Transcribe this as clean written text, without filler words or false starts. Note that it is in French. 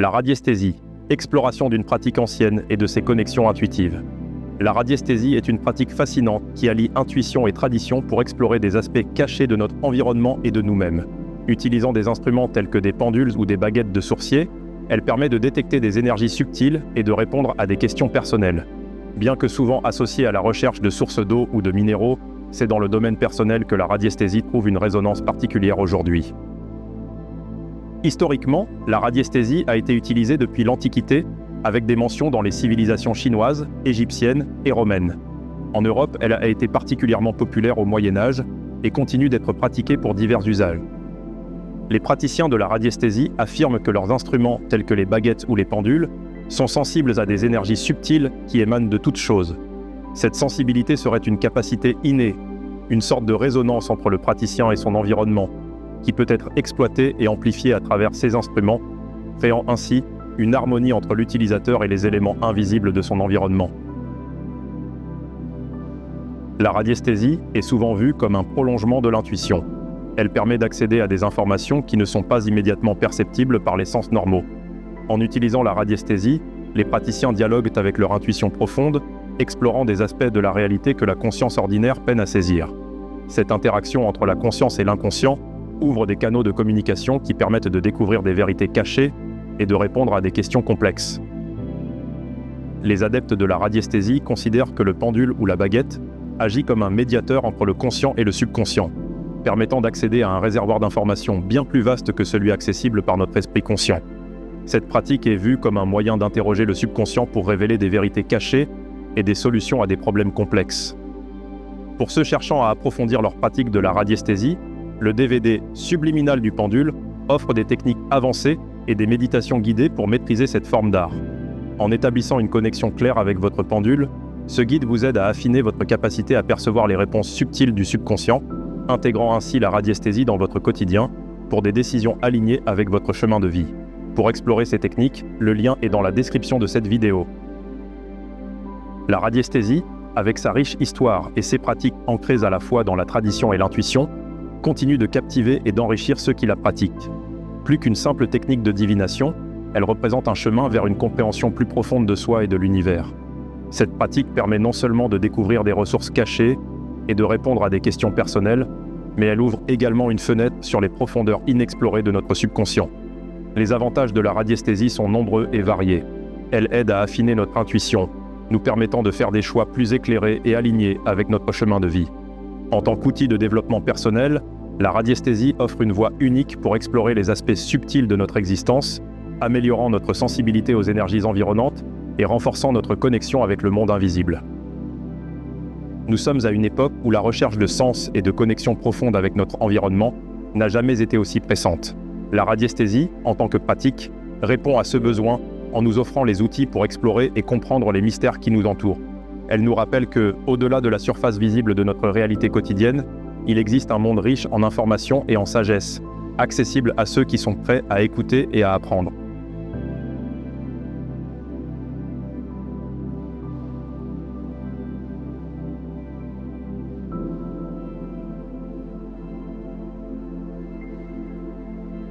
La radiesthésie, exploration d'une pratique ancienne et de ses connexions intuitives. La radiesthésie est une pratique fascinante qui allie intuition et tradition pour explorer des aspects cachés de notre environnement et de nous-mêmes. Utilisant des instruments tels que des pendules ou des baguettes de sourcier, elle permet de détecter des énergies subtiles et de répondre à des questions personnelles. Bien que souvent associée à la recherche de sources d'eau ou de minéraux, c'est dans le domaine personnel que la radiesthésie trouve une résonance particulière aujourd'hui. Historiquement, la radiesthésie a été utilisée depuis l'Antiquité, avec des mentions dans les civilisations chinoises, égyptiennes et romaines. En Europe, elle a été particulièrement populaire au Moyen Âge et continue d'être pratiquée pour divers usages. Les praticiens de la radiesthésie affirment que leurs instruments, tels que les baguettes ou les pendules, sont sensibles à des énergies subtiles qui émanent de toutes choses. Cette sensibilité serait une capacité innée, une sorte de résonance entre le praticien et son environnement, qui peut être exploitée et amplifiée à travers ces instruments, créant ainsi une harmonie entre l'utilisateur et les éléments invisibles de son environnement. La radiesthésie est souvent vue comme un prolongement de l'intuition. Elle permet d'accéder à des informations qui ne sont pas immédiatement perceptibles par les sens normaux. En utilisant la radiesthésie, les praticiens dialoguent avec leur intuition profonde, explorant des aspects de la réalité que la conscience ordinaire peine à saisir. Cette interaction entre la conscience et l'inconscient ouvre des canaux de communication qui permettent de découvrir des vérités cachées et de répondre à des questions complexes. Les adeptes de la radiesthésie considèrent que le pendule ou la baguette agit comme un médiateur entre le conscient et le subconscient, permettant d'accéder à un réservoir d'informations bien plus vaste que celui accessible par notre esprit conscient. Cette pratique est vue comme un moyen d'interroger le subconscient pour révéler des vérités cachées et des solutions à des problèmes complexes. Pour ceux cherchant à approfondir leur pratique de la radiesthésie, le DVD Subliminal du pendule offre des techniques avancées et des méditations guidées pour maîtriser cette forme d'art. En établissant une connexion claire avec votre pendule, ce guide vous aide à affiner votre capacité à percevoir les réponses subtiles du subconscient, intégrant ainsi la radiesthésie dans votre quotidien pour des décisions alignées avec votre chemin de vie. Pour explorer ces techniques, le lien est dans la description de cette vidéo. La radiesthésie, avec sa riche histoire et ses pratiques ancrées à la fois dans la tradition et l'intuition, continue de captiver et d'enrichir ceux qui la pratiquent. Plus qu'une simple technique de divination, elle représente un chemin vers une compréhension plus profonde de soi et de l'univers. Cette pratique permet non seulement de découvrir des ressources cachées et de répondre à des questions personnelles, mais elle ouvre également une fenêtre sur les profondeurs inexplorées de notre subconscient. Les avantages de la radiesthésie sont nombreux et variés. Elle aide à affiner notre intuition, nous permettant de faire des choix plus éclairés et alignés avec notre chemin de vie. En tant qu'outil de développement personnel, la radiesthésie offre une voie unique pour explorer les aspects subtils de notre existence, améliorant notre sensibilité aux énergies environnantes et renforçant notre connexion avec le monde invisible. Nous sommes à une époque où la recherche de sens et de connexion profonde avec notre environnement n'a jamais été aussi pressante. La radiesthésie, en tant que pratique, répond à ce besoin en nous offrant les outils pour explorer et comprendre les mystères qui nous entourent. Elle nous rappelle que, au-delà de la surface visible de notre réalité quotidienne, il existe un monde riche en informations et en sagesse, accessible à ceux qui sont prêts à écouter et à apprendre.